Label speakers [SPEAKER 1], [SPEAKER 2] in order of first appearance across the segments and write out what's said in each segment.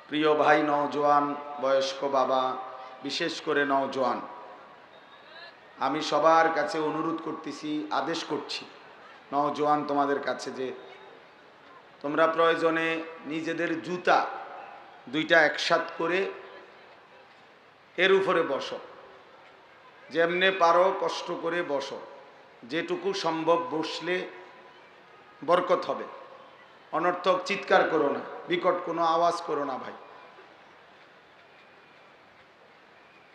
[SPEAKER 1] প্রিয় ভাই নওজোয়ান, বয়স্ক বাবা, বিশেষ করে নওজোয়ান, আমি সবার কাছে অনুরোধ করতেছি, আদেশ করছি নওজোয়ান তোমাদের কাছে যে তোমরা প্রয়োজনে নিজেদের জুতা দুইটা একসাথ করে এর উপরে বসো, যেমনে পারো কষ্ট করে বসো, যেটুকু সম্ভব বসলে বরকত হবে। অনর্থক চিৎকার করো না, বিকট কোনো আওয়াজ করো না ভাই,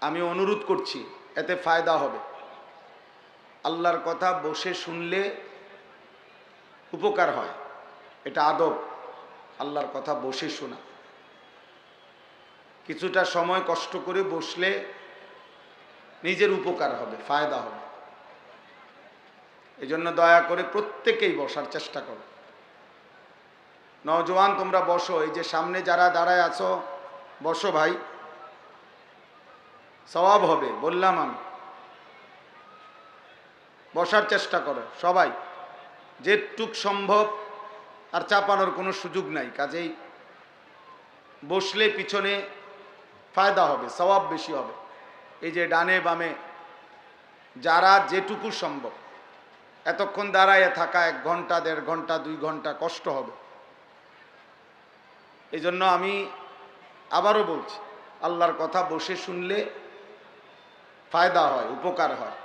[SPEAKER 1] আমি অনুরোধ করছি, এতে ফায়দা হবে। আল্লাহর কথা বসে শুনলে উপকার হয়, এটা আদব। আল্লাহর কথা বসে শোনা, কিছুটা সময় কষ্ট করে বসলে নিজের উপকার হবে, ফায়দা হবে। এই জন্য দয়া করে প্রত্যেকেই বসার চেষ্টা করো। নওজোয়ান তোমরা বসো, এই যে সামনে যারা দাঁড়ায় আছো বসো ভাই, সওয়াব হবে বললাম আমি। বসার চেষ্টা করো সবাই, যেটুক সম্ভব, আর চাপানোর কোনো সুযোগ নাই। কাজেই বসলে পিছনে ফায়দা হবে, সওয়াব বেশি হবে। এই যে ডানে বামে যারা যেটুকু সম্ভব, এতক্ষণ দাঁড়ায় থাকা 1 ঘন্টা 1.5 ঘন্টা 2 ঘন্টা কষ্ট হবে। এই জন্য আমি আবারও বলছি, আল্লাহর কথা বসে শুনলে ফায়দা হয়, উপকার হয়।